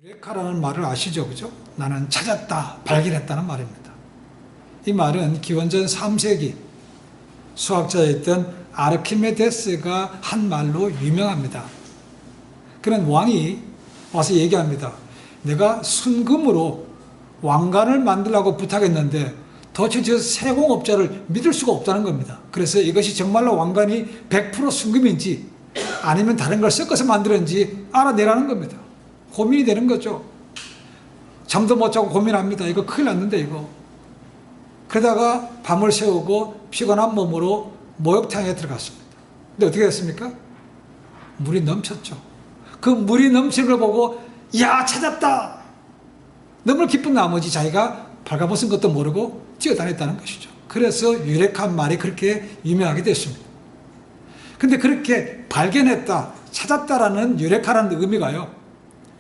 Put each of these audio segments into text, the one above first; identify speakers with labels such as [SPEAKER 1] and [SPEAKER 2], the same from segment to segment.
[SPEAKER 1] 유레카라는 말을 아시죠? 그죠? 나는 찾았다, 발견했다는 말입니다. 이 말은 기원전 3세기 수학자였던 아르키메데스가 한 말로 유명합니다. 그런 왕이 와서 얘기합니다. 내가 순금으로 왕관을 만들라고 부탁했는데 도대체 저 세공업자를 믿을 수가 없다는 겁니다. 그래서 이것이 정말로 왕관이 100% 순금인지 아니면 다른 걸 섞어서 만들었는지 알아내라는 겁니다. 고민이 되는 거죠. 잠도 못 자고 고민합니다. 이거 큰일 났는데 이거. 그러다가 밤을 새우고 피곤한 몸으로 목욕탕에 들어갔습니다. 근데 어떻게 됐습니까? 물이 넘쳤죠. 그 물이 넘치는 걸 보고 야 찾았다! 너무 기쁜 나머지 자기가 발가벗은 것도 모르고 뛰어다녔다는 것이죠. 그래서 유레카한 말이 그렇게 유명하게 됐습니다. 근데 그렇게 발견했다, 찾았다라는 유레카라는 의미가요,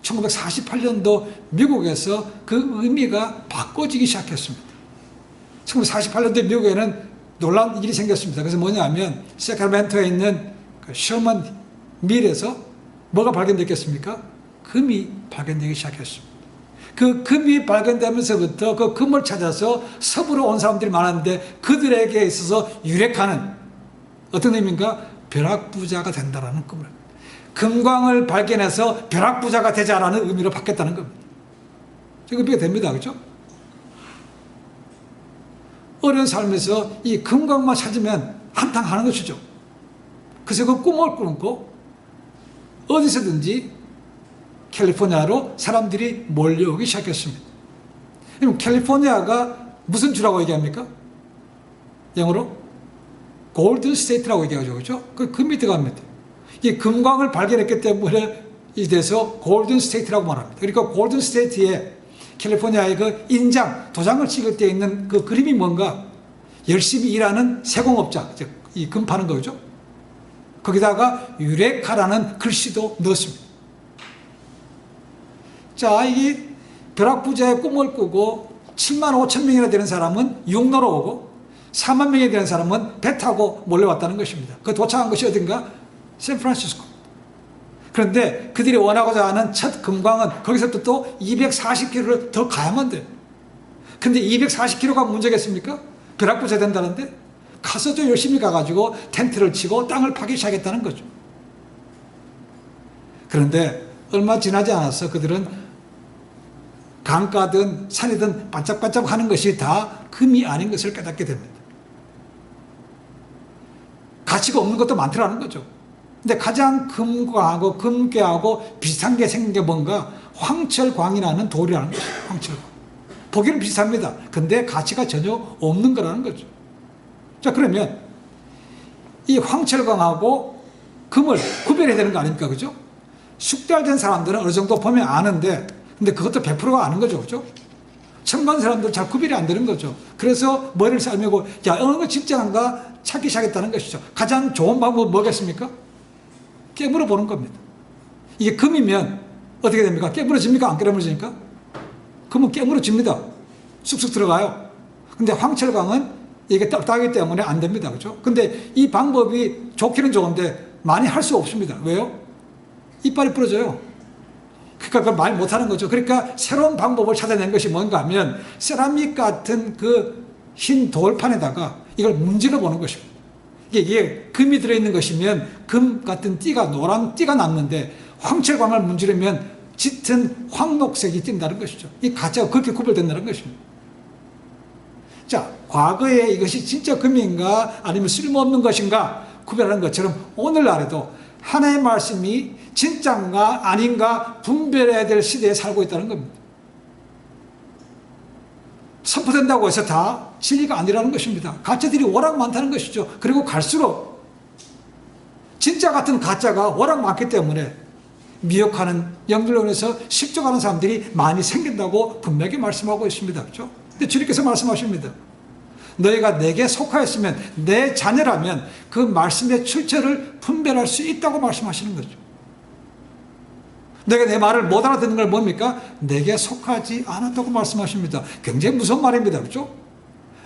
[SPEAKER 1] 1948년도 미국에서 그 의미가 바꿔지기 시작했습니다. 1948년도 미국에는 놀라운 일이 생겼습니다. 그래서 뭐냐면 세크라멘토에 있는 그 셔먼 밀에서 뭐가 발견됐겠습니까? 금이 발견되기 시작했습니다. 그 금이 발견되면서부터 그 금을 찾아서 서부로 온 사람들이 많았는데 그들에게 있어서 유레카는 어떤 의미인가? 벼락부자가 된다라는 꿈을, 금광을 발견해서 벼락부자가 되자라는 의미로 바뀌었다는 겁니다. 의미가 됩니다. 그렇죠? 어려운 삶에서 이 금광만 찾으면 한탕하는 것이죠. 그래서 그 꿈을 꾸고 어디서든지 캘리포니아로 사람들이 몰려오기 시작했습니다. 그럼 캘리포니아가 무슨 주라고 얘기합니까? 영어로 골든 스테이트라고 얘기하죠. 그렇죠? 그 금이 들어갑니다. 이 금광을 발견했기 때문에 이래서 골든 스테이트라고 말합니다. 그러니까 골든 스테이트에 캘리포니아의 그 인장, 도장을 찍을 때 있는 그 그림이 뭔가? 열심히 일하는 세공업자, 즉 이 금 파는 거죠. 거기다가 유레카라는 글씨도 넣었습니다. 자, 이게 벼락부자의 꿈을 꾸고 7만 5천 명이나 되는 사람은 육로로 오고 4만 명이 되는 사람은 배 타고 몰려왔다는 것입니다. 그 도착한 것이 어딘가? 샌프란시스코. 그런데 그들이 원하고자 하는 첫 금광은 거기서부터 또 240km를 더 가야만 돼요. 근데 240km가 문제겠습니까? 벼락부자 된다는데 가서 좀 열심히 가가지고 텐트를 치고 땅을 파기 시작했다는 거죠. 그런데 얼마 지나지 않아서 그들은 강가든 산이든 반짝반짝 하는 것이 다 금이 아닌 것을 깨닫게 됩니다. 가치가 없는 것도 많더라는 거죠. 근데 가장 금광하고 금괴하고 비슷한 게 생긴 게 뭔가? 황철광이라는 돌이라는 거죠. 황철광. 보기는 비슷합니다. 근데 가치가 전혀 없는 거라는 거죠. 자, 그러면 이 황철광하고 금을 구별해야 되는 거 아닙니까? 그죠? 숙달된 사람들은 어느 정도 보면 아는데, 근데 그것도 100%가 아는 거죠. 그죠? 첨가한 사람들은 잘 구별이 안 되는 거죠. 그래서 머리를 삶고, 야, 어느 거 진짜인가 찾기 시작했다는 것이죠. 가장 좋은 방법은 뭐겠습니까? 깨물어 보는 겁니다. 이게 금이면 어떻게 됩니까? 깨물어집니까? 안 깨물어집니까? 금은 깨물어집니다. 쑥쑥 들어가요. 근데 황철광은 이게 딱딱하기 때문에 안 됩니다. 그죠? 근데 이 방법이 좋기는 좋은데 많이 할 수 없습니다. 왜요? 이빨이 부러져요. 그러니까 그걸 많이 못하는 거죠. 그러니까 새로운 방법을 찾아낸 것이 뭔가 하면 세라믹 같은 그 흰 돌판에다가 이걸 문질러 보는 것입니다. 이게 금이 들어있는 것이면 금 같은 띠가, 노란 띠가 남는데 황철광을 문지르면 짙은 황록색이 띈다는 것이죠. 이 가짜가 그렇게 구별된다는 것입니다. 자, 과거에 이것이 진짜 금인가 아니면 쓸모없는 것인가 구별하는 것처럼 오늘날에도 하나님의 말씀이 진짜인가 아닌가 분별해야 될 시대에 살고 있다는 겁니다. 선포된다고 해서 다 진리가 아니라는 것입니다. 가짜들이 워낙 많다는 것이죠. 그리고 갈수록 진짜 같은 가짜가 워낙 많기 때문에 미혹하는 영들론에서 십조가는 사람들이 많이 생긴다고 분명히 말씀하고 있습니다. 그렇죠? 근데 주님께서 말씀하십니다. 너희가 내게 속하였으면, 내 자녀라면 그 말씀의 출처를 분별할 수 있다고 말씀하시는 거죠. 내가 내 말을 못 알아듣는 걸 뭡니까? 내게 속하지 않았다고 말씀하십니다. 굉장히 무서운 말입니다. 그렇죠?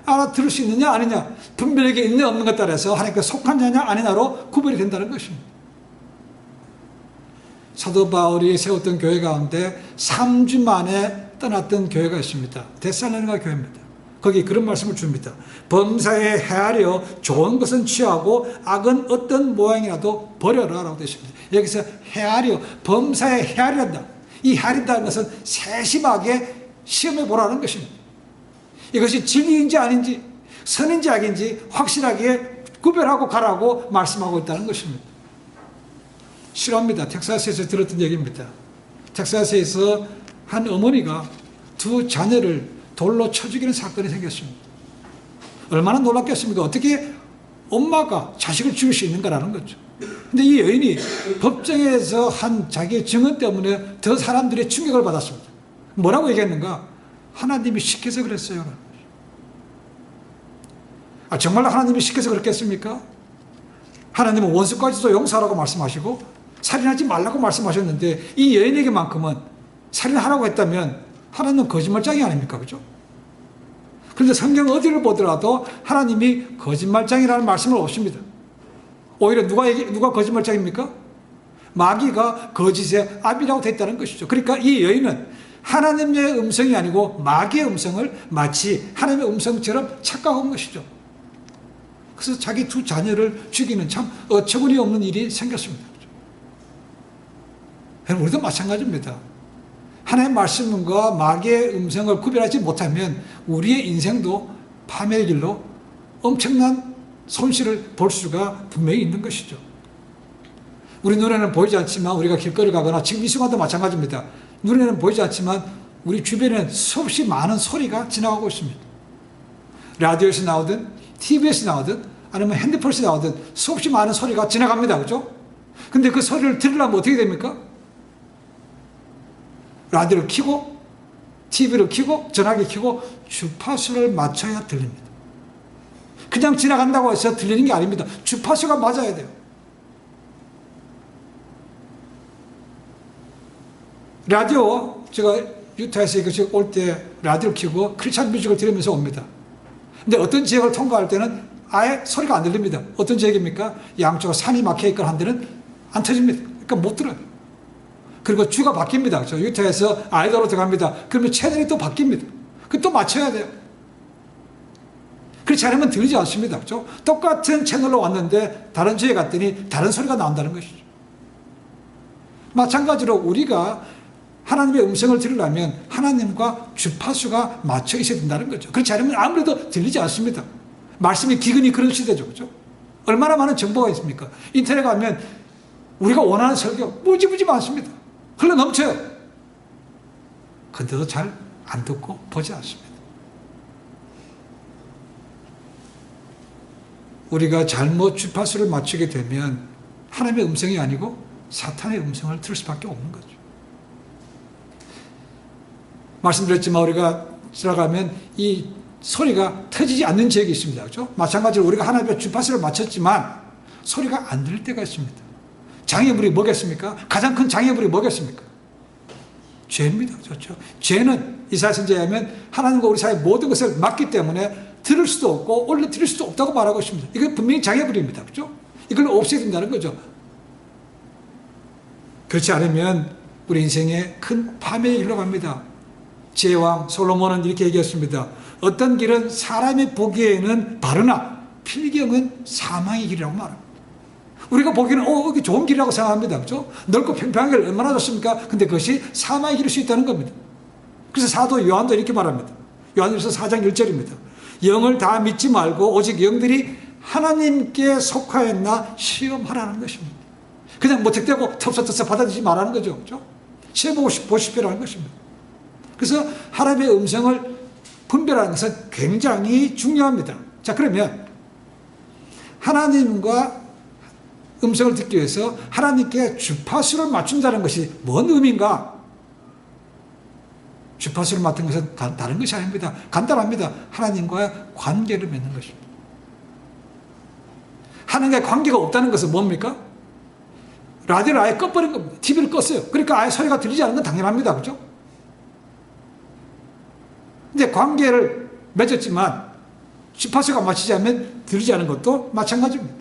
[SPEAKER 1] 알아들을 수 있느냐 아니냐, 분별력이 있느냐 없는 것 따라서 하나님께 속한 자냐 아니냐로 구별이 된다는 것입니다. 사도 바울이 세웠던 교회 가운데 3주 만에 떠났던 교회가 있습니다. 데살로니가 교회입니다. 거기 그런 말씀을 줍니다. 범사에 헤아려 좋은 것은 취하고 악은 어떤 모양이라도 버려라 라고 되어 있습니다. 여기서 헤아려, 범사에 헤아린다. 이 헤아린다는 것은 세심하게 시험해 보라는 것입니다. 이것이 진리인지 아닌지, 선인지 악인지 확실하게 구별하고 가라고 말씀하고 있다는 것입니다. 실화입니다. 텍사스에서 들었던 얘기입니다. 텍사스에서 한 어머니가 두 자녀를 돌로 쳐 죽이는 사건이 생겼습니다. 얼마나 놀랍겠습니까? 어떻게 엄마가 자식을 죽일 수 있는가라는 거죠. 근데 이 여인이 법정에서 한 자기의 증언 때문에 더 사람들의 충격을 받았습니다. 뭐라고 얘기했는가? 하나님이 시켜서 그랬어요. 정말로 하나님이 시켜서 그랬겠습니까? 하나님은 원수까지도 용서하라고 말씀하시고 살인하지 말라고 말씀하셨는데 이 여인에게만큼은 살인하라고 했다면 하나님은 거짓말장이 아닙니까? 그죠? 그런데 성경 어디를 보더라도 하나님이 거짓말장이라는 말씀을 없습니다. 오히려 누가 거짓말장입니까? 마귀가 거짓의 압이라고 되어 있다는 것이죠. 그러니까 이 여인은 하나님의 음성이 아니고 마귀의 음성을 마치 하나님의 음성처럼 착각한 것이죠. 그래서 자기 두 자녀를 죽이는 참 어처구니 없는 일이 생겼습니다. 우리도 마찬가지입니다. 하나님의 말씀과 마귀의 음성을 구별하지 못하면 우리의 인생도 파멸의 길로 엄청난 손실을 볼 수가 분명히 있는 것이죠. 우리 눈에는 보이지 않지만 우리가 길거리 가거나 지금 이 순간도 마찬가지입니다. 눈에는 보이지 않지만 우리 주변에는 수없이 많은 소리가 지나가고 있습니다. 라디오에서 나오든 TV에서 나오든 아니면 핸드폰에서 나오든 수없이 많은 소리가 지나갑니다. 그죠? 근데 그 소리를 들으려면 어떻게 됩니까? 라디오를 켜고 TV를 켜고 전화기 켜고 주파수를 맞춰야 들립니다. 그냥 지나간다고 해서 들리는 게 아닙니다. 주파수가 맞아야 돼요. 라디오, 제가 유타에서 이것이 올 때 라디오를 켜고 크리스찬 뮤직을 들으면서 옵니다. 근데 어떤 지역을 통과할 때는 아예 소리가 안 들립니다. 어떤 지역입니까? 양쪽으로 산이 막혀있거나 한 데는 안 터집니다. 그러니까 못 들어요. 그리고 주가 바뀝니다. 저 유타에서 아이다로 들어갑니다. 그러면 채널이 또 바뀝니다. 그 또 맞춰야 돼요. 그렇지 않으면 들리지 않습니다. 그렇죠? 똑같은 채널로 왔는데 다른 지역에 갔더니 다른 소리가 나온다는 것이죠. 마찬가지로 우리가 하나님의 음성을 들으려면 하나님과 주파수가 맞춰 있어야 된다는 거죠. 그렇지 않으면 아무래도 들리지 않습니다. 말씀이 기근이 그런 시대죠. 그렇죠? 얼마나 많은 정보가 있습니까? 인터넷 가면 우리가 원하는 설교 무지무지 많습니다. 흘러 넘쳐요. 근데도 잘 안 듣고 보지 않습니다. 우리가 잘못 주파수를 맞추게 되면 하나님의 음성이 아니고 사탄의 음성을 들을 수밖에 없는 거죠. 말씀드렸지만 우리가 들어가면 이 소리가 터지지 않는 지역이 있습니다. 그렇죠? 마찬가지로 우리가 하나님의 주파수를 맞췄지만 소리가 안 들릴 때가 있습니다. 장애물이 뭐겠습니까? 가장 큰 장애물이 뭐겠습니까? 죄입니다. 그렇죠? 죄는 이사야 선지자에 하면 하나님과 우리 사이의 모든 것을 막기 때문에 들을 수도 없고 올려 드릴 수도 없다고 말하고 있습니다. 이건 분명히 장애물입니다. 그렇죠? 이걸 없애야 된다는 거죠. 그렇지 않으면 우리 인생에 큰 파멸이 흘러갑니다. 제왕 솔로몬은 이렇게 얘기했습니다. 어떤 길은 사람이 보기에는 바르나 필경은 사망의 길이라고 말합니다. 우리가 보기에는 이게 좋은 길이라고 생각합니다. 그렇죠? 넓고 평평한 길 얼마나 좋습니까? 근데 그것이 사망의 길일 수 있다는 겁니다. 그래서 사도 요한도 이렇게 말합니다. 요한일서 4장 1절입니다. 영을 다 믿지 말고 오직 영들이 하나님께 속하였나 시험하라는 것입니다. 그냥 무턱대고 텁텁텁 받아들이지 말라는 거죠. 그렇죠? 시험하고 보십시오라는 것입니다. 그래서 하나님의 음성을 분별하는 것은 굉장히 중요합니다. 자, 그러면 하나님과 음성을 듣기 위해서 하나님께 주파수를 맞춘다는 것이 뭔 의미인가? 주파수를 맡은 것은 다른 것이 아닙니다. 간단합니다. 하나님과의 관계를 맺는 것입니다. 하나님과의 관계가 없다는 것은 뭡니까? 라디오를 아예 꺼버린 겁니다. TV를 껐어요. 그러니까 아예 소리가 들리지 않는 건 당연합니다. 그죠? 근데 관계를 맺었지만 주파수가 맞추지 않으면 들리지 않은 것도 마찬가지입니다.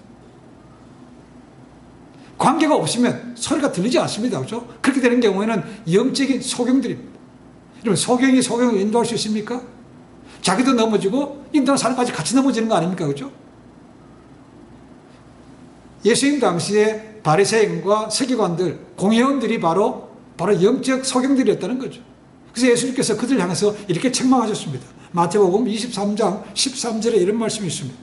[SPEAKER 1] 관계가 없으면 소리가 들리지 않습니다. 그렇죠? 그렇게 되는 경우에는 영적인 소경들입니다. 여러분, 소경이 소경을 인도할 수 있습니까? 자기도 넘어지고 인도하는 사람까지 같이 넘어지는 거 아닙니까? 그렇죠? 예수님 당시에 바리새인과 서기관들, 공회원들이 바로 영적 소경들이었다는 거죠. 그래서 예수님께서 그들을 향해서 이렇게 책망하셨습니다. 마태복음 23장 13절에 이런 말씀이 있습니다.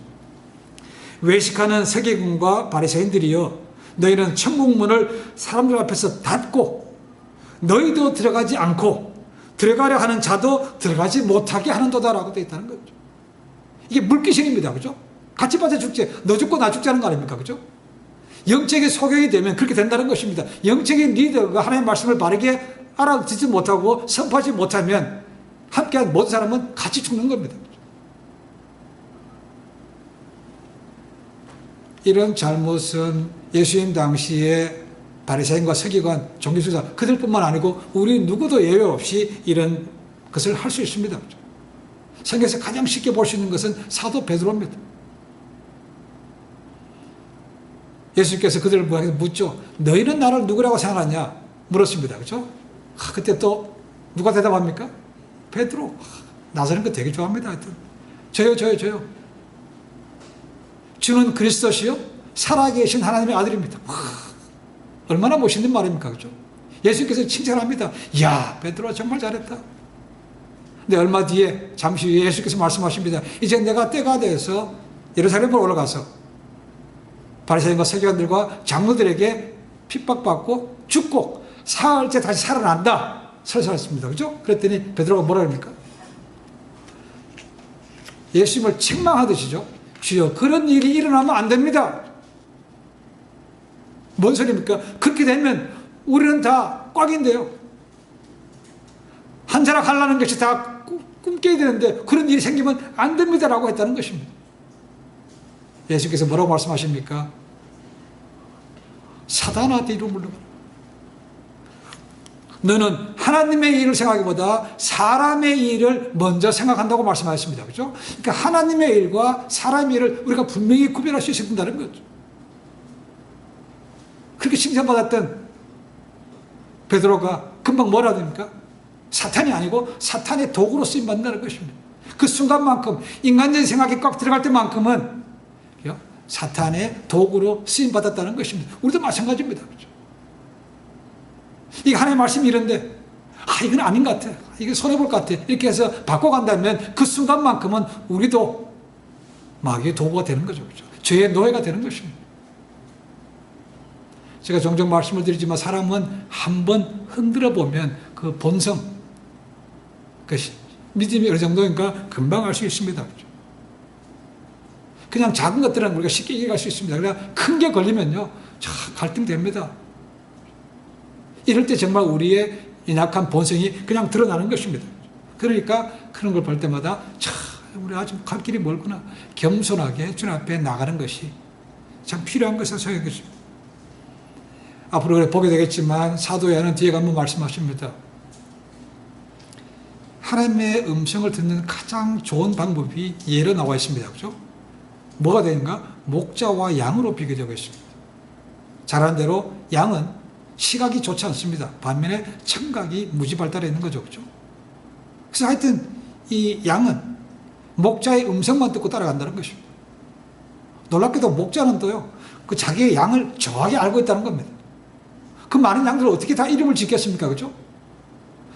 [SPEAKER 1] 외식하는 서기관과 바리새인들이여, 너희는 천국문을 사람들 앞에서 닫고 너희도 들어가지 않고 들어가려 하는 자도 들어가지 못하게 하는도다라고 되어 있다는 거죠. 이게 물귀신입니다. 그죠? 같이 빠져 죽지. 너 죽고 나 죽자는 거 아닙니까? 그죠? 영적인 소경이 되면 그렇게 된다는 것입니다. 영적인 리더가 하나님의 말씀을 바르게 알아듣지 못하고 선포하지 못하면 함께한 모든 사람은 같이 죽는 겁니다. 이런 잘못은 예수님 당시에 바리새인과 서기관, 종교수사 그들뿐만 아니고 우리 누구도 예외 없이 이런 것을 할 수 있습니다. 성경에서 가장 쉽게 볼 수 있는 것은 사도 베드로입니다. 예수님께서 그들을 묻죠. 너희는 나를 누구라고 생각하냐? 물었습니다. 그렇죠? 그때 또 누가 대답합니까? 베드로. 나서는 거 되게 좋아합니다. 하여튼. 저요. 주는 그리스도시요 살아계신 하나님의 아들입니다. 얼마나 멋있는 말입니까? 그렇죠? 예수님께서 칭찬합니다. 야, 베드로 정말 잘했다. 근데 얼마 뒤에 잠시 후에 예수께서 말씀하십니다. 이제 내가 때가 돼서 예루살렘으로 올라가서 바리새인과 서기관들과 장로들에게 핍박받고 죽고 사흘째 다시 살아난다. 설설했습니다. 그죠? 그랬더니 베드로가 뭐라 그럽니까? 예수님을 책망하듯이죠. 주여, 그런 일이 일어나면 안 됩니다. 뭔 소리입니까? 그렇게 되면 우리는 다 꽉인데요. 한 자락 하려는 것이 다 꿈깨야 되는데 그런 일이 생기면 안 됩니다라고 했다는 것입니다. 예수께서 뭐라고 말씀하십니까? 사단아 뒤로 물러가라. 너는 하나님의 일을 생각하기보다 사람의 일을 먼저 생각한다고 말씀하셨습니다. 그렇죠? 그러니까 하나님의 일과 사람의 일을 우리가 분명히 구별할 수 있어야 된다는 거죠. 그렇게 칭찬받았던 베드로가 금방 뭐라 됩니까? 사탄이 아니고 사탄의 도구로 쓰임받는다는 것입니다. 그 순간만큼 인간적인 생각이 꽉 들어갈 때만큼은 사탄의 도구로 쓰임받았다는 것입니다. 우리도 마찬가지입니다. 그렇죠? 이게 하나님의 말씀이 이런데 이건 아닌 것 같아. 이게 손해볼 것 같아. 이렇게 해서 바꿔간다면 그 순간만큼은 우리도 마귀의 도구가 되는 거죠. 그렇죠? 죄의 노예가 되는 것입니다. 제가 종종 말씀을 드리지만 사람은 한번 흔들어 보면 그 본성, 그 믿음이 어느 정도인가 금방 알 수 있습니다. 그렇죠? 그냥 작은 것들은 우리가 쉽게 이해할 수 있습니다. 그러나 큰 게 걸리면요, 갈등됩니다. 이럴 때 정말 우리의 연약한 본성이 그냥 드러나는 것입니다. 그러니까 그런 걸 볼 때마다 우리 아직 갈 길이 멀구나. 겸손하게 주님 앞에 나가는 것이 참 필요한 것을 소용했습니다. 앞으로 그래 보게 되겠지만 사도 요한은 뒤에 가면 말씀하십니다. 하나님의 음성을 듣는 가장 좋은 방법이 예로 나와 있습니다. 그렇죠? 뭐가 되는가? 목자와 양으로 비교되고 있습니다. 잘 아는 대로 양은 시각이 좋지 않습니다. 반면에 청각이 무지 발달해 있는 거죠. 그렇죠? 그래서 하여튼 이 양은 목자의 음성만 듣고 따라간다는 것입니다. 놀랍게도 목자는 또요, 그 자기의 양을 정확히 알고 있다는 겁니다. 그 많은 양들을 어떻게 다 이름을 짓겠습니까? 그렇죠?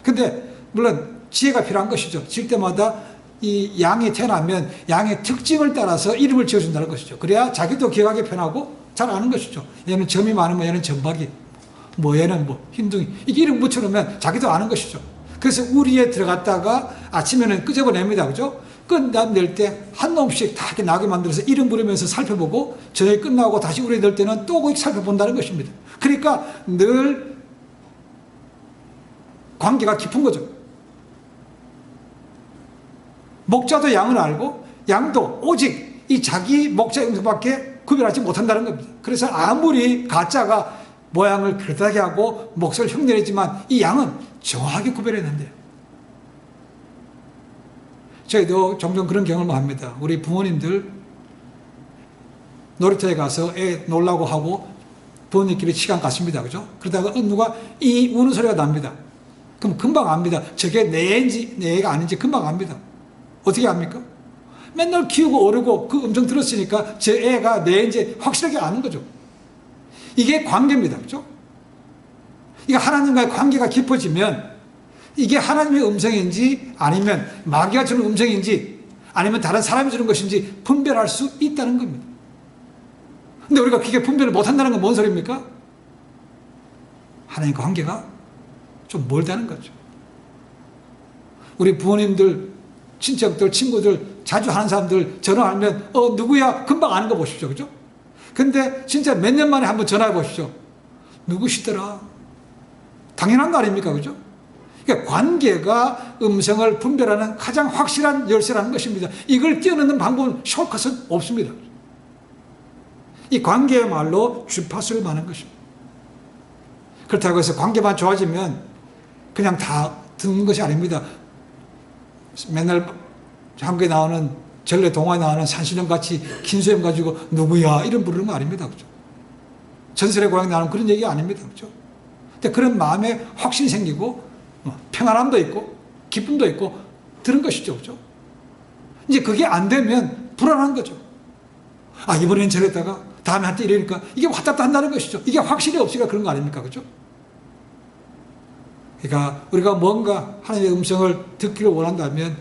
[SPEAKER 1] 근데 물론 지혜가 필요한 것이죠. 질 때마다 이 양이 태어나면 양의 특징을 따라서 이름을 지어준다는 것이죠. 그래야 자기도 기억하기 편하고 잘 아는 것이죠. 얘는 점이 많으면 얘는 점박이, 얘는 흰둥이, 이게 이름 붙여놓으면 자기도 아는 것이죠. 그래서 우리에 들어갔다가 아침에는 끄집어냅니다. 그죠? 끝낼 때 한 놈씩 다 이렇게 나게 만들어서 이름 부르면서 살펴보고 저녁이 끝나고 다시 우리에 넣을 때는 또 살펴본다는 것입니다. 그러니까 늘 관계가 깊은 거죠. 목자도 양을 알고 양도 오직 이 자기 목자의 음성밖에 구별하지 못한다는 겁니다. 그래서 아무리 가짜가 모양을 그릇하게 하고 목소리를 흉내내지만 이 양은 정확하게 구별해낸대요. 저희도 종종 그런 경험을 합니다. 우리 부모님들 놀이터에 가서 애 놀라고 하고 부모님끼리 시간 갔습니다. 그죠? 그러다가 누가 이 우는 소리가 납니다. 그럼 금방 압니다. 저게 내 애인지 내 애가 아닌지 금방 압니다. 어떻게 압니까? 맨날 키우고 어르고 그 음성 들었으니까 제 애가 내 애인지 확실하게 아는 거죠. 이게 관계입니다. 그죠? 이게 하나님과의 관계가 깊어지면 이게 하나님의 음성인지 아니면 마귀가 주는 음성인지 아니면 다른 사람이 주는 것인지 분별할 수 있다는 겁니다. 근데 우리가 그게 분별을 못한다는 건 뭔 소리입니까? 하나님과 관계가 좀 멀다는 거죠. 우리 부모님들, 친척들, 친구들, 자주 하는 사람들 전화하면 누구야? 금방 아는 거 보십시오. 그죠? 근데 진짜 몇 년 만에 한번 전화해 보십시오. 누구시더라? 당연한 거 아닙니까? 그죠? 그러니까 관계가 음성을 분별하는 가장 확실한 열쇠라는 것입니다. 이걸 뛰어넘는 방법은 숏컷은 없습니다. 이 관계야말로 주파수를 마는 것입니다. 그렇다고 해서 관계만 좋아지면 그냥 다 듣는 것이 아닙니다. 맨날 한국에 나오는 전래 동화에 나오는 산신령 같이 긴 수염 가지고 누구야 이런 부르는 거 아닙니다. 그죠? 전설의 고향에 나오는 그런 얘기 아닙니다. 그죠? 근데 그런 마음에 확신이 생기고 평안함도 있고 기쁨도 있고 들은 것이죠. 그죠? 이제 그게 안 되면 불안한 거죠. 아, 이번엔 저랬다가 다음에 한테 이러니까 이게 왔다 갔다 한다는 것이죠. 이게 확실히 없으니까 그런 거 아닙니까? 그죠? 그러니까 우리가 뭔가 하나님의 음성을 듣기를 원한다면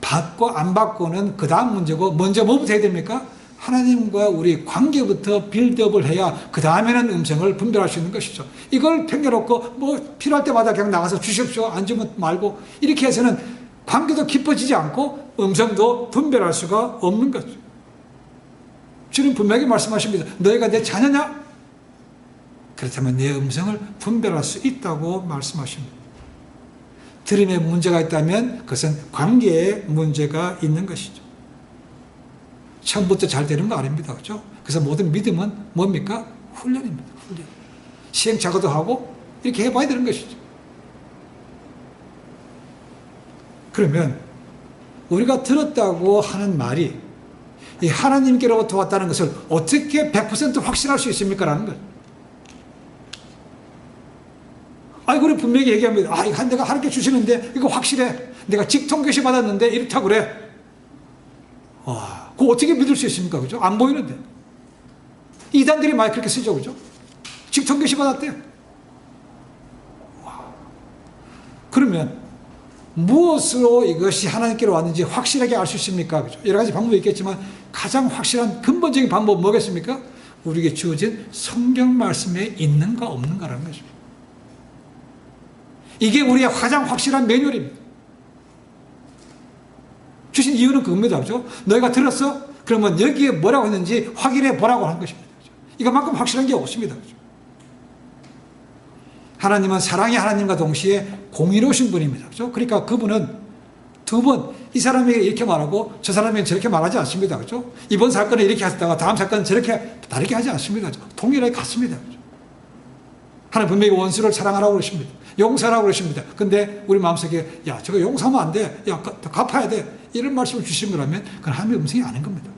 [SPEAKER 1] 받고 안 받고는 그 다음 문제고 먼저 뭐부터 해야 됩니까? 하나님과 우리 관계부터 빌드업을 해야 그 다음에는 음성을 분별할 수 있는 것이죠. 이걸 평겨놓고 뭐 필요할 때마다 그냥 나가서 주십시오. 안 주면 말고 이렇게 해서는 관계도 깊어지지 않고 음성도 분별할 수가 없는 거죠. 주님 분명히 말씀하십니다. 너희가 내 자녀냐? 그렇다면 내 음성을 분별할 수 있다고 말씀하십니다. 들음에 문제가 있다면 그것은 관계에 문제가 있는 것이죠. 처음부터 잘 되는 거 아닙니다. 그렇죠? 그래서 모든 믿음은 뭡니까? 훈련입니다. 훈련. 시행착오도 하고 이렇게 해봐야 되는 것이죠. 그러면 우리가 들었다고 하는 말이 이 하나님께로부터 왔다는 것을 어떻게 100% 확신할 수 있습니까? 라는 거예요. 아니, 그래, 분명히 얘기합니다. 아, 이거 내가 하나님께 주시는데 이거 확실해. 내가 직통교시 받았는데 이렇다고 그래. 와, 그거 어떻게 믿을 수 있습니까? 그죠? 안 보이는데. 이단들이 많이 그렇게 쓰죠. 그죠? 직통교시 받았대요. 와. 그러면 무엇으로 이것이 하나님께로 왔는지 확실하게 알 수 있습니까? 그죠? 여러 가지 방법이 있겠지만 가장 확실한 근본적인 방법은 뭐겠습니까? 우리에게 주어진 성경 말씀에 있는가 없는가라는 것입니다. 이게 우리의 가장 확실한 매뉴얼입니다. 주신 이유는 그겁니다. 그죠? 너희가 들었어? 그러면 여기에 뭐라고 했는지 확인해 보라고 하는 것입니다. 그죠? 이것만큼 확실한 게 없습니다. 그죠? 하나님은 사랑의 하나님과 동시에 공의로우신 분입니다. 그죠? 그러니까 그분은 두 번 이 사람에게 이렇게 말하고 저 사람에게 저렇게 말하지 않습니다. 그죠? 이번 사건은 이렇게 하셨다가 다음 사건은 저렇게 다르게 하지 않습니다. 그죠? 동일하게 같습니다. 그죠? 하나님 분명히 원수를 사랑하라고 그러십니다. 용서하라고 그러십니다. 근데 우리 마음속에 야, 저거 용서하면 안 돼. 야, 갚아야 돼. 이런 말씀을 주신 거라면 그건 하나님의 음성이 아닌 겁니다.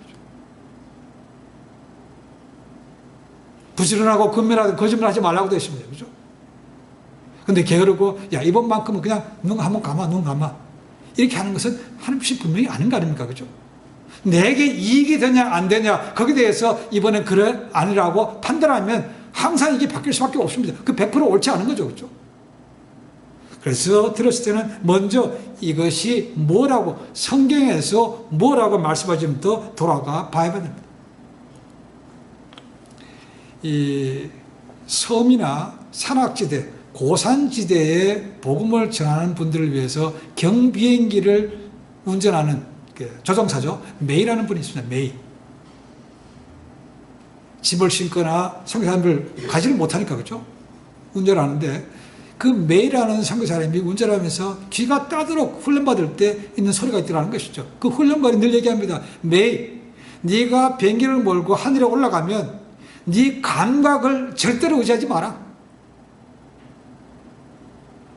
[SPEAKER 1] 부지런하고 근면하고 거짓말하지 말라고 되어 있습니다. 그죠? 근데 게으르고 야, 이번만큼은 그냥 눈 한번 감아, 눈 감아. 이렇게 하는 것은 하나님이 분명히 아닌 거 아닙니까? 그죠? 내게 이익이 되냐 안 되냐 거기에 대해서 이번엔 그래 아니라고 판단하면 항상 이게 바뀔 수밖에 없습니다. 그 100% 옳지 않은 거죠. 그죠? 그래서 들었을 때는 먼저 이것이 뭐라고 성경에서 뭐라고 말씀하시면서 돌아가 봐야 됩니다. 이 섬이나 산악지대 고산지대에 복음을 전하는 분들을 위해서 경비행기를 운전하는 조종사죠. 메이라는 분이 있습니다. 메이. 짐을 싣거나 선교사님을 가지를 못하니까 그렇죠? 운전하는데 그 메이라는 선교사님이 운전하면서 귀가 따도록 훈련받을 때 있는 소리가 있더라는 것이죠. 그 훈련관이 늘 얘기합니다. 메이, 네가 비행기를 몰고 하늘에 올라가면 네 감각을 절대로 의지하지 마라.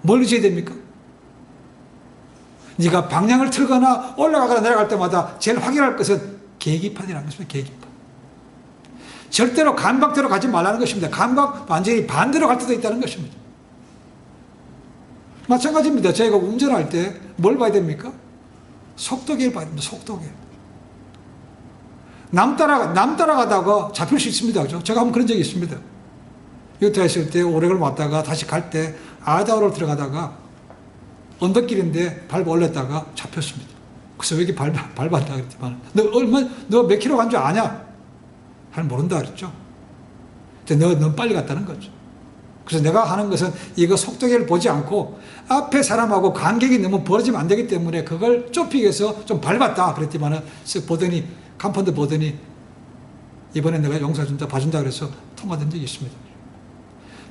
[SPEAKER 1] 뭘 의지해야 됩니까? 네가 방향을 틀거나 올라가거나 내려갈 때마다 제일 확인할 것은 계기판이라는 것입니다. 계기판. 절대로 감각대로 가지 말라는 것입니다. 감각 완전히 반대로 갈 때도 있다는 것입니다. 마찬가지입니다. 저희가 운전할 때 뭘 봐야 됩니까? 속도계를 봐야 됩니다. 속도계. 남 따라가다가 잡힐 수 있습니다. 그죠? 제가 한번 그런 적이 있습니다. 유타 있을 때 오래걸 왔다가 다시 갈 때 아이다호로 들어가다가 언덕길인데 밟아 올렸다가 잡혔습니다. 그래서 왜 이렇게 밟았다 그랬지만 너 몇 킬로 간 줄 아냐? 잘 모른다 그랬죠. 너 빨리 갔다는 거죠. 그래서 내가 하는 것은 이거 속도계를 보지 않고 앞에 사람하고 간격이 너무 벌어지면 안 되기 때문에 그걸 좁히기 위해서 좀 밟았다 그랬지만은 쓱 보더니 간판도 보더니 이번에 내가 용서준다 봐준다 그래서 통과된 적이 있습니다.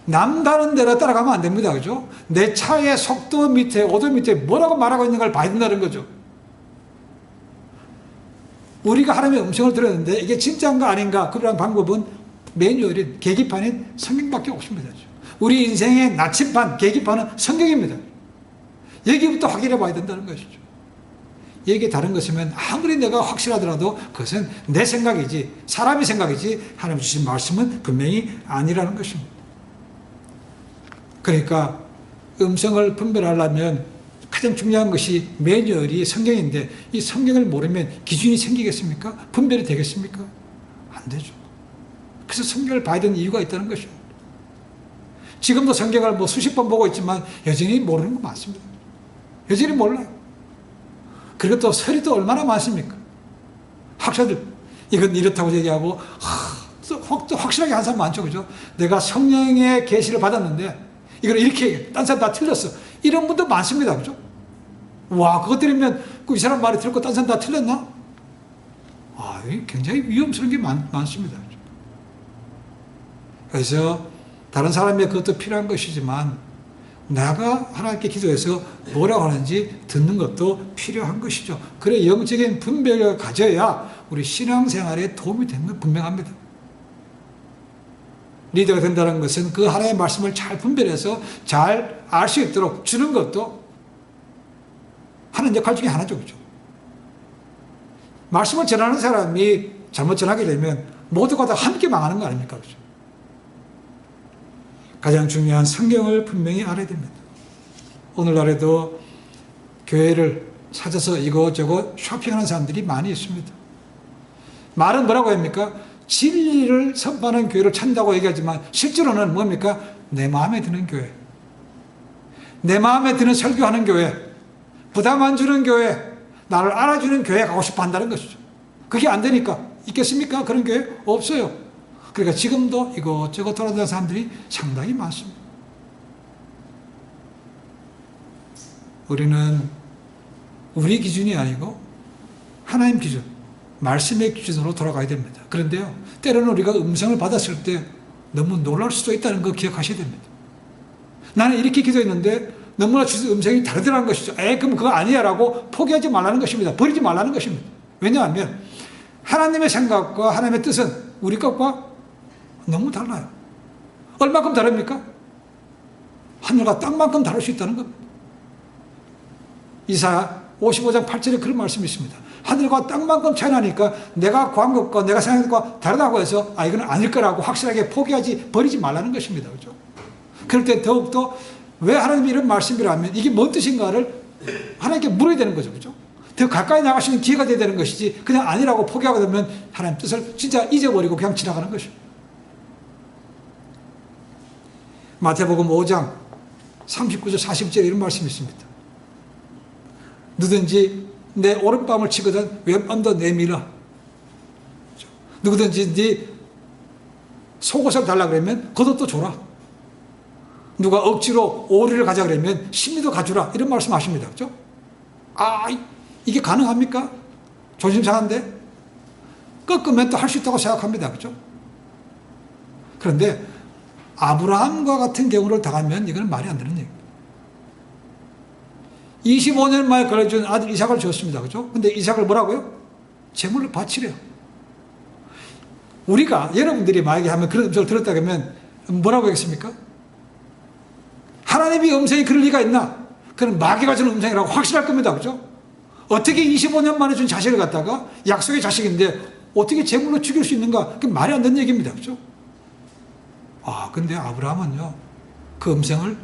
[SPEAKER 1] 남 가는 대로 따라가면 안 됩니다. 그죠? 내 차의 속도 밑에 오도 밑에 뭐라고 말하고 있는 걸 봐야 된다는 거죠. 우리가 하나님의 음성을 들었는데 이게 진짜인가 아닌가 그런 방법은 매뉴얼인 계기판인 성경밖에 없습니다. 우리 인생의 나침반 계기판은 성경입니다. 여기부터 확인해 봐야 된다는 것이죠. 여기에 다른 것이면 아무리 내가 확실하더라도 그것은 내 생각이지 사람의 생각이지 하나님 주신 말씀은 분명히 아니라는 것입니다. 그러니까 음성을 분별하려면 가장 중요한 것이 매뉴얼이 성경인데 이 성경을 모르면 기준이 생기겠습니까? 분별이 되겠습니까? 안 되죠. 그래서 성경을 봐야 되는 이유가 있다는 것입니다. 지금도 성경을 뭐 수십 번 보고 있지만 여전히 모르는 거 많습니다. 여전히 몰라요. 그리고 또 설이 또 얼마나 많습니까? 학자들 이건 이렇다고 얘기하고 또 확실하게 한 사람 많죠. 그죠? 내가 성령의 계시를 받았는데 이걸 이렇게 얘기해. 딴 사람 다 틀렸어. 이런 분도 많습니다. 그죠? 와, 그것 들으면 이 사람 말이 틀렸고 딴 사람 다 틀렸나? 아, 굉장히 위험스러운 게 많습니다. 그래서 다른 사람의 그것도 필요한 것이지만 내가 하나님께 기도해서 뭐라고 하는지 듣는 것도 필요한 것이죠. 그래 영적인 분별을 가져야 우리 신앙생활에 도움이 되는 건 분명합니다. 리더가 된다는 것은 그 하나님의 말씀을 잘 분별해서 잘 알 수 있도록 주는 것도 하는 역할 중에 하나죠. 그렇죠? 말씀을 전하는 사람이 잘못 전하게 되면 모두가 다 함께 망하는 거 아닙니까? 그렇죠? 가장 중요한 성경을 분명히 알아야 됩니다. 오늘날에도 교회를 찾아서 이것저것 쇼핑하는 사람들이 많이 있습니다. 말은 뭐라고 합니까? 진리를 선포하는 교회를 찾는다고 얘기하지만 실제로는 뭡니까? 내 마음에 드는 교회, 내 마음에 드는 설교하는 교회, 부담 안 주는 교회, 나를 알아주는 교회에 가고 싶어 한다는 것이죠. 그게 안 되니까 있겠습니까? 그런 교회? 없어요. 그러니까 지금도 이것저것 돌아다니는 사람들이 상당히 많습니다. 우리는 우리 기준이 아니고 하나님 기준, 말씀의 기준으로 돌아가야 됩니다. 그런데요, 때로는 우리가 음성을 받았을 때 너무 놀랄 수도 있다는 거 기억하셔야 됩니다. 나는 이렇게 기도했는데 너무나 주신 음성이 다르더라는 것이죠. 그럼 그거 아니야 라고 포기하지 말라는 것입니다. 버리지 말라는 것입니다. 왜냐하면 하나님의 생각과 하나님의 뜻은 우리 것과 너무 달라요. 얼마큼 다릅니까? 하늘과 땅만큼 다를 수 있다는 겁니다. 이사야 55장 8절에 그런 말씀이 있습니다. 하늘과 땅만큼 차이 나니까 내가 구한 것과 내가 생각한 것과 다르다고 해서 이건 아닐 거라고 확실하게 포기하지 버리지 말라는 것입니다. 그렇죠? 그럴 때 더욱더 왜 하나님이 이런 말씀이라면 이게 뭔 뜻인가를 하나님께 물어야 되는 거죠. 그렇죠? 더 가까이 나갈 수 있는 기회가 돼야 되는 것이지 그냥 아니라고 포기하게 되면 하나님 뜻을 진짜 잊어버리고 그냥 지나가는 것입니다. 마태복음 5장 39절 40절에 이런 말씀이 있습니다. 누구든지 내 오른밤을 치거든 왼밤도 내밀어. 누구든지 네 속옷을 달라 그러면 겉옷도 줘라. 누가 억지로 오리를 가자 그러면 심리도 가주라. 이런 말씀 하십니다. 그렇죠? 이게 가능합니까? 조심상한데 꺾으면 또 할 수 있다고 생각합니다. 그렇죠? 그런데 아브라함과 같은 경우를 당하면 이건 말이 안 되는 얘기입니다. 25년 만에 걸려준 아들 이삭을 줬습니다. 그죠? 근데 이삭을 뭐라고요? 제물로 바치래요. 우리가, 여러분들이 만약에 하면 그런 음성을 들었다 그러면 뭐라고 하겠습니까? 하나님의 음성이 그럴 리가 있나? 그건 마귀가 주는 음성이라고 확실할 겁니다. 그죠? 어떻게 25년 만에 준 자식을 갖다가 약속의 자식인데 어떻게 제물로 죽일 수 있는가? 그게 말이 안 되는 얘기입니다. 그죠? 근데 아브라함은요, 그 음성을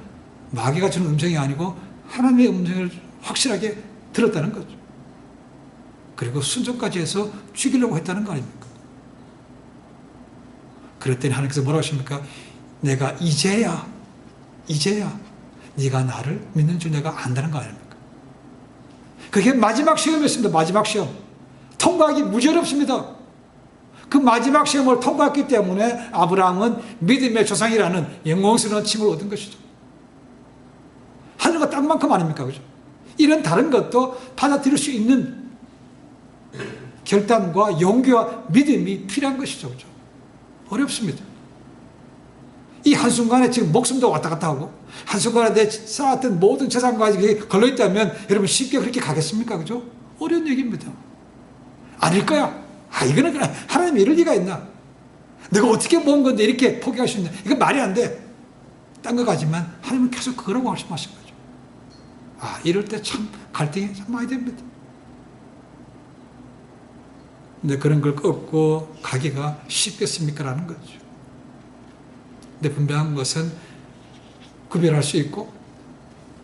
[SPEAKER 1] 마귀가 주는 음성이 아니고 하나님의 음성을 확실하게 들었다는 거죠. 그리고 순종까지 해서 죽이려고 했다는 거 아닙니까? 그랬더니 하나님께서 뭐라고 하십니까? 내가 이제야 네가 나를 믿는 줄 내가 안다는 거 아닙니까? 그게 마지막 시험이었습니다. 마지막 시험. 통과하기 무지어렵습니다. 그 마지막 시험을 통과했기 때문에 아브라함은 믿음의 조상이라는 영광스러운 칭을 얻은 것이죠. 하늘과 땅만큼 아닙니까? 그죠? 이런 다른 것도 받아들일 수 있는 결단과 용기와 믿음이 필요한 것이죠. 그죠? 어렵습니다. 이 한순간에 지금 목숨도 왔다 갔다 하고, 한순간에 내 쌓았던 모든 재산과 걸려있다면 여러분 쉽게 그렇게 가겠습니까? 그죠? 어려운 얘기입니다. 아닐 거야. 이거는 그냥 하나님이 이럴 리가 있나? 내가 어떻게 모은 건데 이렇게 포기할 수 있나? 이건 말이 안 돼. 딴 거 가지만 하나님은 계속 그러라고 말씀하신 거죠. 이럴 때 참 갈등이 참 많이 됩니다. 근데 그런 걸 꺾고 가기가 쉽겠습니까? 라는 거죠. 근데 분명한 것은 구별할 수 있고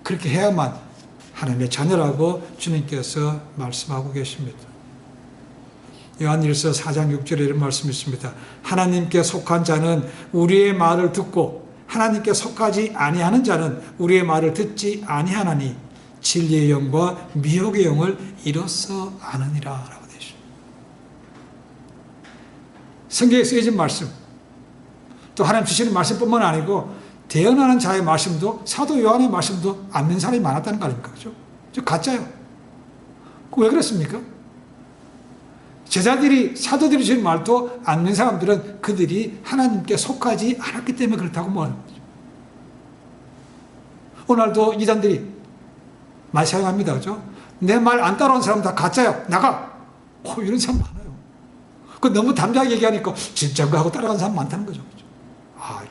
[SPEAKER 1] 그렇게 해야만 하나님의 자녀라고 주님께서 말씀하고 계십니다. 요한일서 4장 6절에 이런 말씀이 있습니다. 하나님께 속한 자는 우리의 말을 듣고 하나님께 속하지 아니하는 자는 우리의 말을 듣지 아니하나니 진리의 영과 미혹의 영을 이로써 아느니라 라고 되어 있습니다. 성경에 쓰여진 말씀, 또 하나님 주시는 말씀뿐만 아니고 대언하는 자의 말씀도, 사도 요한의 말씀도 안 믿는 사람이 많았다는 거 아닙니까? 그죠? 가짜요. 왜 그렇습니까? 제자들이, 사도들이 주신 말도 안 믿는 사람들은 그들이 하나님께 속하지 않았기 때문에 그렇다고 말하는 거죠. 오늘도 이단들이 많이 사용합니다. 그죠? 내 말 안 따라온 사람 다 가짜야. 나가! 이런 사람 많아요. 너무 담대하게 얘기하니까 진짠가 하고 따라가는 사람 많다는 거죠. 그죠?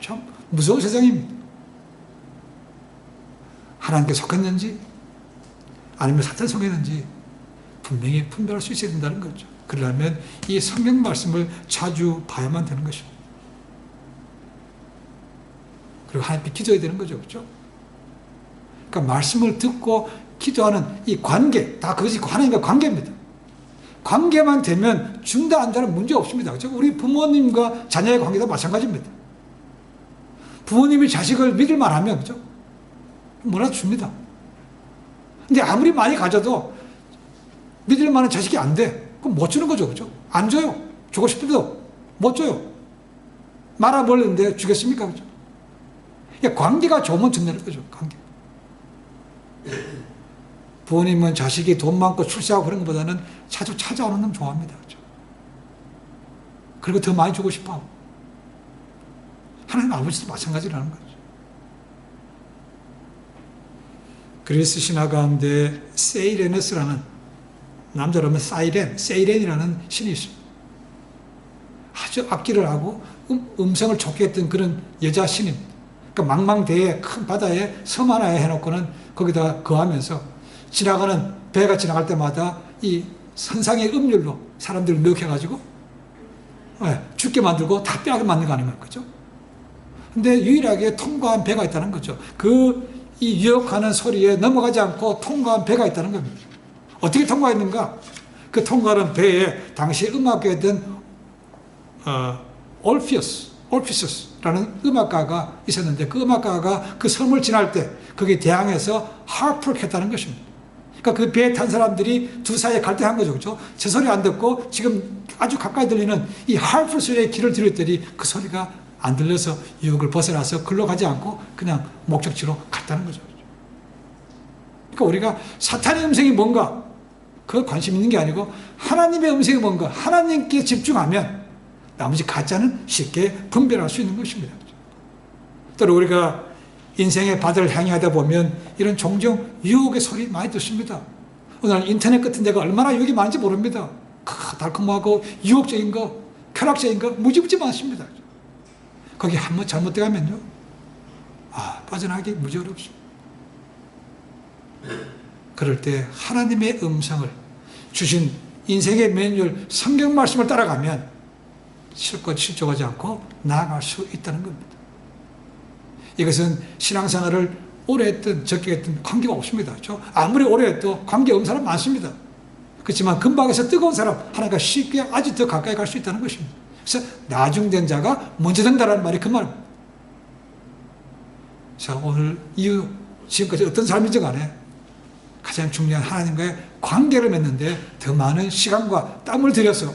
[SPEAKER 1] 참 무서운 세상입니다. 하나님께 속했는지 아니면 사탄 속했는지 분명히 분별할 수 있어야 된다는 거죠. 그러려면 이 성경 말씀을 자주 봐야만 되는 것입니다. 그리고 하나님께 기도해야 되는 거죠. 그렇죠? 그러니까 말씀을 듣고 기도하는 이 관계, 다 그것이 하나님과 관계입니다. 관계만 되면 준다 안다는 문제 없습니다. 그렇죠? 우리 부모님과 자녀의 관계도 마찬가지입니다. 부모님이 자식을 믿을 만하면 그렇죠? 뭐라도 줍니다. 근데 아무리 많이 가져도 믿을 만한 자식이 안 돼. 그럼 못 주는 거죠. 그죠? 안 줘요. 주고 싶어도 못 줘요. 말아버리는데 주겠습니까? 그죠? 관계가 좋으면 준다는 거죠. 관계. 부모님은 자식이 돈 많고 출세하고 그런 것보다는 자주 찾아오는 놈 좋아합니다. 그죠? 그리고 더 많이 주고 싶어 하고. 하나님 아버지도 마찬가지라는 거죠. 그리스 신화 가운데 세이레네스라는, 남자로 하면 세이렌이라는 신이 있습니다. 아주 악기를 하고 음성을 좋게 했던 그런 여자 신입니다. 그러니까 망망대해 큰 바다에 섬 하나에 해놓고는 거기다 거하면서 지나가는 배가 지나갈 때마다 이 선상의 음률로 사람들을 미혹해가지고 죽게 만들고 다 빼앗게 만든 거 아닙니까? 그죠? 근데 유일하게 통과한 배가 있다는 거죠. 이 유혹하는 소리에 넘어가지 않고 통과한 배가 있다는 겁니다. 어떻게 통과했는가? 그 통과하는 배에 당시 음악계였던 올피서스라는 음악가가 있었는데 그 음악가가 그 섬을 지날 때 거기에 대항해서 하프를 켰다는 것입니다. 그러니까 그 배에 탄 사람들이 두 사이에 갈등한 거죠. 그렇죠? 제 소리 안 듣고 지금 아주 가까이 들리는 이 하프 소리에 귀를 들였더니 그 소리가 안 들려서 유혹을 벗어나서 글로 가지 않고 그냥 목적지로 갔다는 거죠. 그러니까 우리가 사탄의 음성이 뭔가 그 관심 있는 게 아니고 하나님의 음성이 뭔가 하나님께 집중하면 나머지 가짜는 쉽게 분별할 수 있는 것입니다. 또 우리가 인생의 바다를 향해하다 보면 이런 종종 유혹의 소리 많이 듣습니다. 오늘 인터넷 같은 데가 얼마나 유혹이 많은지 모릅니다. 달콤하고 유혹적인 거, 쾌락적인 거 무지무지 많습니다. 거기 한번 잘못되면요, 빠져나가기 무지 어렵습니다. 그럴 때 하나님의 음성을 주신 인생의 매뉴얼 성경 말씀을 따라가면 실컷 실족하지 않고 나아갈 수 있다는 겁니다. 이것은 신앙생활을 오래 했든 적게 했든 관계가 없습니다. 아무리 오래 해도 관계 없는 사람 많습니다. 그렇지만 근방에서 뜨거운 사람 하나가 쉽게 아주 더 가까이 갈 수 있다는 것입니다. 그래서 나중된 자가 먼저 된다는 말이 그 말입니다. 자, 오늘 지금까지 어떤 삶인지 간에 가장 중요한 하나님과의 관계를 맺는데 더 많은 시간과 땀을 들여서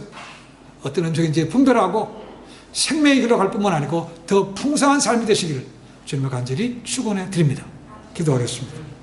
[SPEAKER 1] 어떤 음식인지 분별하고 생명이 흘러갈 뿐만 아니고 더 풍성한 삶이 되시기를 주님을 간절히 축원해 드립니다. 기도하겠습니다.